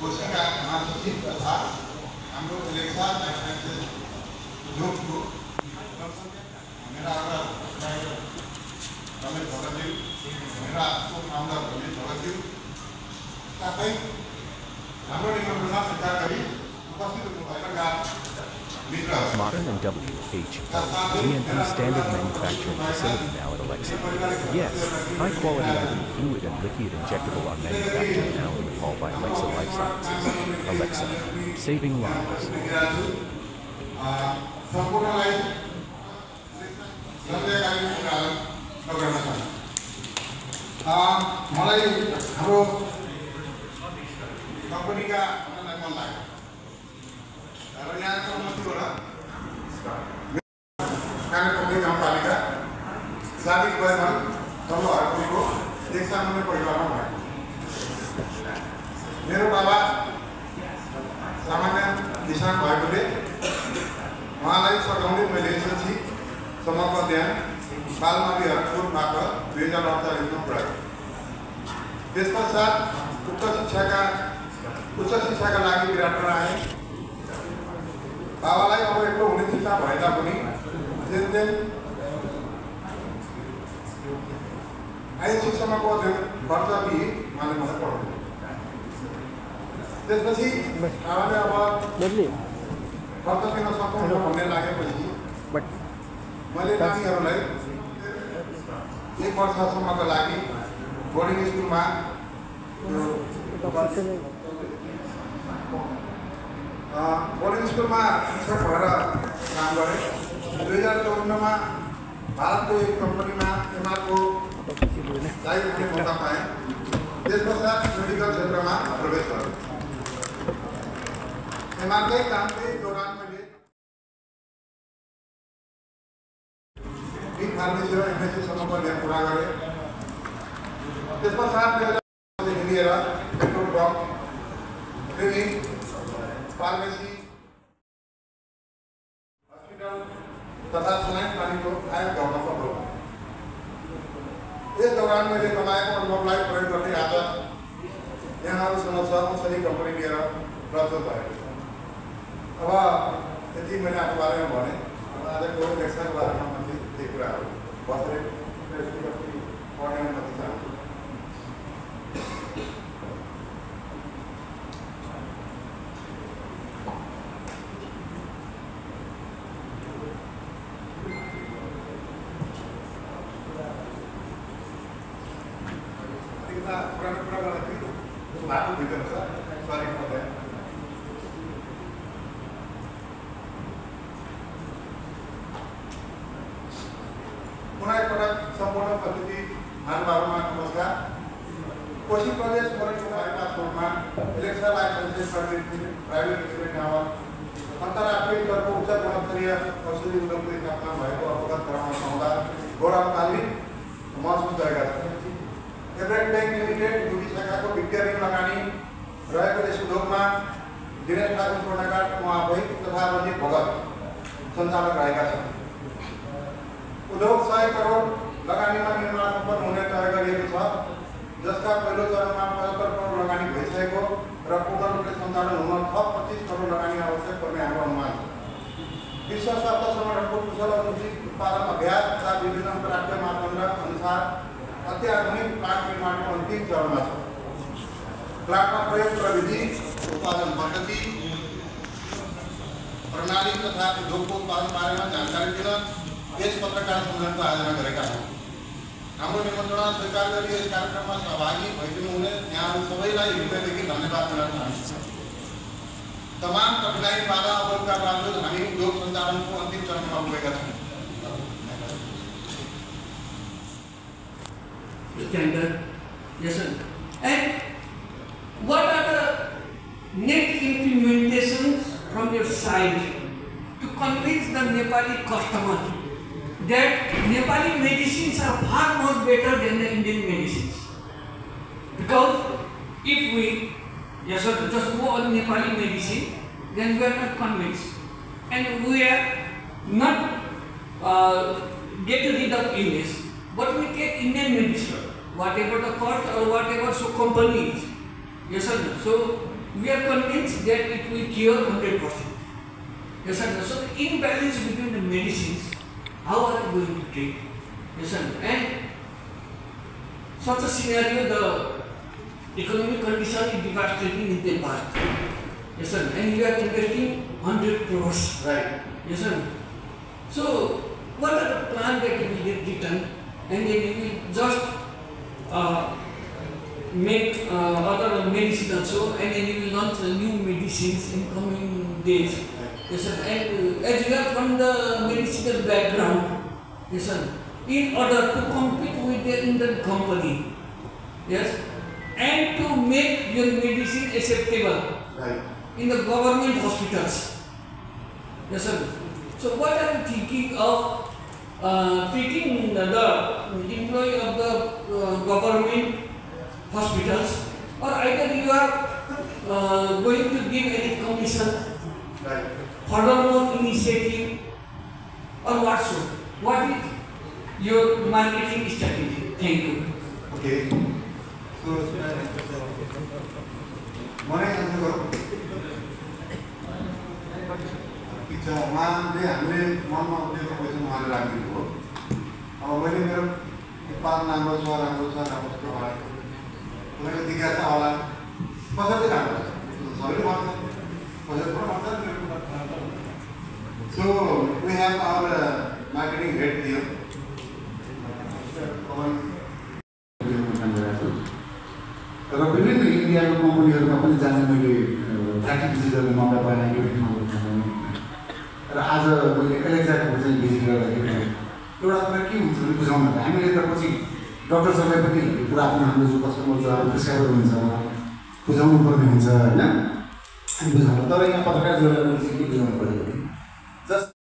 कोशिका महासचिव तथा हाम्रो इलेक्सा उद्योगको मेरा रमेश भगतज्यू, मेरा फाउन्डर रमेश भगतज्यू, साथै हाम्रो निमन्त्रणा स्वीकार गरी उपस्थित हुनुभएका Modern and WHO GMP standard manufacturing facility now at Alexa. Yes, high-quality IV fluid and liquid injectable are manufactured now in Nepal by Alexa Life Sciences. Alexa, saving lives. मलाई हाम्रो कम्पनीका मन लाग्यो र यहाँको मन्त्रीबाट कालिम्पोङ गाउँपालिका साबिक भएमा तल्लो हरपुरीको एक सामान्य परिवारमा भएको। मेरो बाबा सामान्य किसान भएकोले उहाँलाई सघाउँदै मैले एसएलसी सम्मको अध्ययन बालमावी हरपुरबाट 2048 मा पुऱ्याएँ। त्यस पश्चात उच्च शिक्षाका लागि विराटनगर आएँ। बाबालाई अब एक्लो हुने चिन्ता भए तापनि जेन आइएससीसम्मको अध्ययन खर्च दिए उहाँले मलाई पढाउनु। त्यसपछि बाबाले अब खर्च दिन सक्नु भन्ने लागेपछि मैले नानीहरूलाई 1 वर्षसम्मको लागि बोर्डिङ स्कुलमा बोर्डिङ स्कुलमा शिक्षक भएर काम गरेँ। 2054 मा भारतको एक कम्पनीमा एमआरको दायित्व हुने मौका पाएँ। त्यस पश्चात मेडिकल क्षेत्रमा प्रवेश गरेँ। एमआरकै कामकै दौरान मैले बी फार्मेसी र एमएससीसम्मको अध्ययन पुरा गरेँ। त्यस पश्चात लिएर petrol pump clinic pharmacy hospital तथा सलाइन पानीको आयोग गर्न सक्नु। यस दौरान मैले कमाएको अनुभवलाई प्रयोग गर्दै आज यहाँहरूसँग सहमसरी कम्पनी लिएर प्रस्तुत भएको छ। अब यति मैले आफ्नो बारेमा भने। अब आजको लेक्चरको बारेमा मैले त्यही कुराहरू बसेर पढ्ने मात्रै चाहन्छु। पुनः एकपटक सम्पूर्ण उपस्थिति महानुभावमा नमस्कार। कोशी प्रदेश फोरेनको बाइपास रोडमा इलेक्सा लाइफ साइन्सेस प्राइवेट लिमिटेड नामक अन्तर्राष्ट्रिय स्तरको उच्च गुणस्तरीय औषधि उद्योगको स्थापना भएको अवगत गराउन पाउँदा गौरवकालीन महसुस गरेका छन्। एभरेस्ट बैंक लिमिटेड दुई शाखाको वित्तीय ऋण लगानी रहेको यस उद्योगमा दिनेश ठाकुर स्वर्णकार उहाँ भई तथा रञ्जित भगत सञ्चालक रहेका छन्। उद्योग 100 करोड लगानीमा निर्माण सम्पन्न हुने तय गरिएको छ, जसका पहिलो चरणमा 75 करोड लगानी भइसकेको र पूर्ण रूपले सञ्चालन हुन थप 25 करोड लगानी आवश्यक पर्ने हाम्रो अनुमान छ। विश्व स्वास्थ्य सङ्गठनको कुशल अनुचित उत्पादन अभ्यास तथा विभिन्न अन्तर्राष्ट्रिय मापदण्ड अनुसार अत्याधुनिक प्लान्ट निर्माणको अन्तिम चरणमा छ। प्लान्टमा प्रयोग प्रविधि, उत्पादन पद्धति, प्रणाली तथा उद्योगको उत्पादन बारेमा जानकारी दिन यस पत्रकार सम्मेलनको आयोजना गरेका छौँ। हाम्रो निमन्त्रणा स्वीकार गरी यस कार्यक्रममा सहभागी भइदिनु हुने यहाँहरू सबैलाई हृदयदेखि धन्यवाद दिन चाहन्छु। तमाम कठिनाई बाधा अवरोधका बावजुद हामी उद्योग सञ्चालनको अन्तिम चरणमा पुगेका छौँ। Yes, sir. And what are the net implementations from your side to convince the Nepali customer that Nepali medicines are far more better than the Indian medicines? Because if we just go on Nepali medicine, then we are not convinced, and we are not get rid of illness. But we take Indian medicine, whatever the cost or whatever so company is. Yes or no? So we are convinced that it will cure 100%. Yes, sir. So the imbalance between the medicines, how are we going to treat? Yes, sir. And such a scenario, the economic condition is devastating in Nepal. Yes, sir. And you are investing 100 crores. Right. Yes, sir. So what are the plans that will get written, and then we will just make other medicine also, and then we will launch new medicines in coming days. Yes, sir. And as you are from the medicinal background, yes, sir, in order to compete with the Indian company, yes, and to make your medicine acceptable Right. in the government hospitals. Yes, sir. So what are you thinking of treating the employee of the government hospitals, or either you are going to give any commission, Right. furthermore initiative, or what so? What is your marketing strategy? Thank you. Okay. So, मलाई answer गरौँ ठिक छ उहाँले हामीले मनमा उठेको question उहाँले राखिदिनु हो अब मैले मेरो उत्पादन राम्रो छ राम्रो छ राम्रो छ तपाईँको जिज्ञासा होला कसरी राम्रो छ सबैले भन्छ कसैले पनि भन्छ So we have our marketing head here. र विभिन्न इन्डियाको कम्पनीहरूमा पनि जाने मैले फ्याक्ट्री भिजिट गर्ने मौका पाएँ यो भेट्नु र आज मैले एलेक्जाको चाहिँ भिजिट गर्दाखेरि एउटा कुरा के हुन्छ भने बुझाउन हामीले त पछि डक्टरहरूलाई पनि कुरा आफ्नो हाम्रो जो कस्टमर छ प्रिस्क्राइबर हुन्छ बुझाउनु पर्ने हुन्छ होइन बुझाउनु तर यहाँ पत्रकार जोडेर चाहिँ के बुझाउनु पऱ्यो भने जस्ट